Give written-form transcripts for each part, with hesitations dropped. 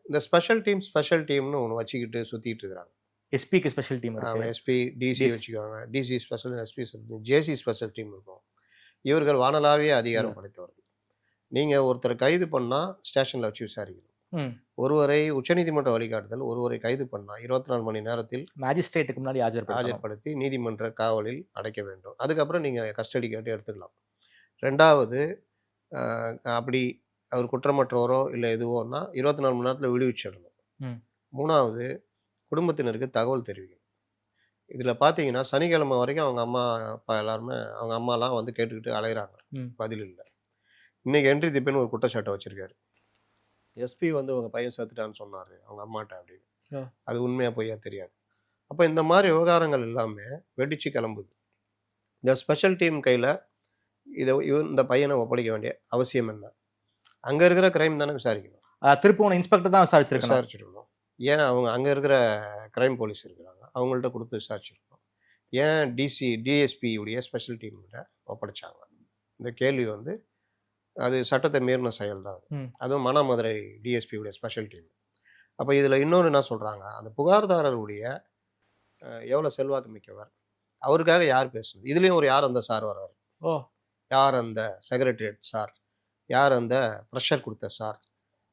இந்த ஸ்பெஷல் டீம்னு ஒன்று வச்சுக்கிட்டு சுற்றிட்டு இருக்கிறாங்க. எஸ்பிக்கு ஸ்பெஷல் டீம் இருக்கு. எஸ்பி, டிசி வச்சுக்குவாங்க. டிசி ஸ்பெஷல், எஸ்பி ஸ்பெஷல், ஜேசி ஸ்பெஷல் டீம் இருக்கும். இவர்கள் வானளாவிய அதிகாரம் படைத்தவர்கள். நீங்கள் ஒருத்தரை கைது பண்ணால் ஸ்டேஷனில் வச்சு விசாரிக்கணும். ஒருவரை உச்சநீதிமன்ற வழிகாட்டுதல், ஒருவரை கைது பண்ணால் 24 மணி நேரத்தில் மேஜிஸ்ட்ரேட்டுக்கு முன்னாடி ஆஜர்படுத்தி நீதிமன்ற காவலில் அடைக்க வேண்டும். அதுக்கப்புறம் நீங்கள் கஸ்டடி கேட்டு எடுத்துக்கலாம். 2வது, அப்படி அவர் குற்றமற்றவரோ இல்லை எதுவோன்னா 24 மணி நேரத்தில் விடுவிச்சிடணும். 3வது, குடும்பத்தினருக்கு தகவல் தெரிவிக்கணும். இதில் பார்த்தீங்கன்னா சனிக்கிழமை வரைக்கும் அவங்க அம்மா அப்பா எல்லாருமே அவங்க அம்மாலாம் வந்து கேட்டுக்கிட்டு அலைகிறாங்க, பதில் இல்லை. இன்றைக்கி என்ட்ரி திப்பேன்னு ஒரு குற்றச்சாட்டை வச்சுருக்காரு. எஸ்பி வந்து உங்கள் பையன் சேர்த்துட்டான்னு சொன்னார் அவங்க அம்மாட்ட அப்படின்னு. அது உண்மையாக பொய்யா தெரியாது. அப்போ இந்த மாதிரி விவகாரங்கள் எல்லாமே வெடிச்சு கிளம்புது. இந்த ஸ்பெஷல் டீம் கையில் இந்த பையனை ஒப்படைக்க வேண்டிய அவசியம் என்ன? அங்கே இருக்கிற கிரைம் தானே விசாரிக்கணும். திருப்பூர் இன்ஸ்பெக்டர் தான் விசாரிச்சிருக்கணும். ஏன் அவங்க அங்கே இருக்கிற கிரைம் போலீஸ் இருக்கிறாங்க, அவங்கள்ட்ட கொடுத்து விசாரிச்சிருக்கணும். ஏன் டிஎஸ்பி உடைய ஸ்பெஷல் டீம்கிட்ட ஒப்படைச்சாங்க? இந்த கேள்வி வந்து அது சட்டத்தை மீறின செயல் தான். அதுவும் மானாமதுரை டிஎஸ்பியுடைய ஸ்பெஷல் டீம். அப்போ இதில் இன்னொன்று என்ன சொல்கிறாங்க, அந்த புகார்தாரருடைய எவ்வளோ செல்வாக்கு மிக்கவர், அவருக்காக யார் பேசுவது? இதுலேயும் ஒரு யார் அந்த சார் வர்றாரு. யார் அந்த செக்ரட்டரியேட் சார், யார் அந்த ப்ரெஷர் கொடுத்த சார்,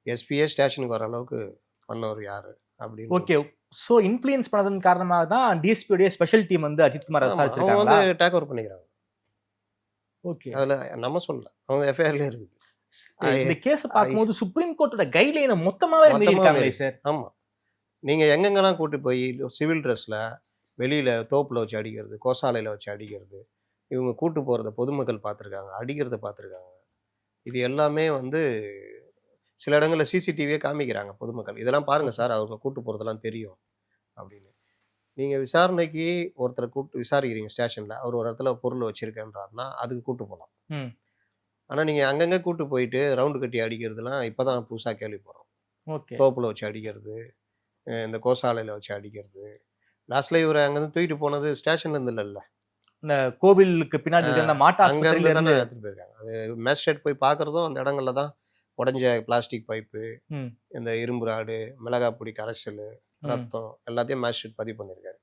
எஸ்பிஏ ஸ்டேஷனுக்கு வர அளவுக்கு பண்ணவர் யார் அப்படின்னு. ஓகே, ஸோ இன்ஃப்ளூயன்ஸ் பண்ணதன் காரணமாக தான் டிஎஸ்பியோடைய ஸ்பெஷல் டீம் வந்து அஜித் குமார் விசாரிச்சிருக்காங்க, வந்து டேக் ஓவர் பண்ணிக்கிறாங்க. ஓகே, அதில் நம்ம சொல்லல, அவங்க எஃப்ஐஆர்லேயே இருக்குது. இந்த கேஸை பார்க்கும்போது சுப்ரீம் கோர்ட்டோட கைட்லைனை மொத்தமாகவே மீறியிருக்காங்களே சார். ஆமாம், நீங்கள் எங்கெங்கெல்லாம் கூட்டி போய் சிவில் ட்ரெஸ்ஸில் வெளியில் தோப்பில் வச்சு அடிக்கிறது, கோசாலையில் வச்சு அடிக்கிறது, இவங்க கூட்டு போகிறத பொதுமக்கள் பார்த்துருக்காங்க, அடிக்கிறத பார்த்துருக்காங்க. இது எல்லாமே வந்து சில இடங்களில் சிசிடிவியே காமிக்கிறாங்க பொதுமக்கள். இதெல்லாம் பாருங்கள் சார், அவங்க கூட்டு போகிறதெல்லாம் தெரியும் அப்படின்னு. நீங்கள் விசாரணைக்கு ஒருத்தரை கூப்பிட்டு விசாரிக்கிறீங்க ஸ்டேஷனில், அவர் ஒரு இடத்துல பொருள் வச்சுருக்கேன்றாருன்னா அதுக்கு கூட்டு போகலாம். ஆனால் நீங்கள் அங்கங்கே கூட்டு போயிட்டு ரவுண்டு கட்டி அடிக்கிறதுலாம் இப்போ தான் புதுசாக கேள்விப்படுறோம். தோப்பில் வச்சு அடிக்கிறது, இந்த கோசாலையில் வச்சு அடிக்கிறது. லாஸ்ட்டில் இவர் அங்கேருந்து தூக்கிட்டு போனது ஸ்டேஷன்லேருந்து இல்லைல்ல, இந்த கோவிலுக்கு பின்னாடி அங்கேருந்து தானே எடுத்துகிட்டு போயிருக்காங்க. அது மேஜிஸ்ட்ரேட் போய் பார்க்குறதும் அந்த இடங்களில் தான் உடஞ்ச பிளாஸ்டிக் பைப்பு, இந்த இரும்பு ராடு, மிளகாய் பொடி கரைசல், ரத்தம் எல்லாத்தையும் மேஜிஸ்ட்ரேட் பதிவு பண்ணியிருக்காரு.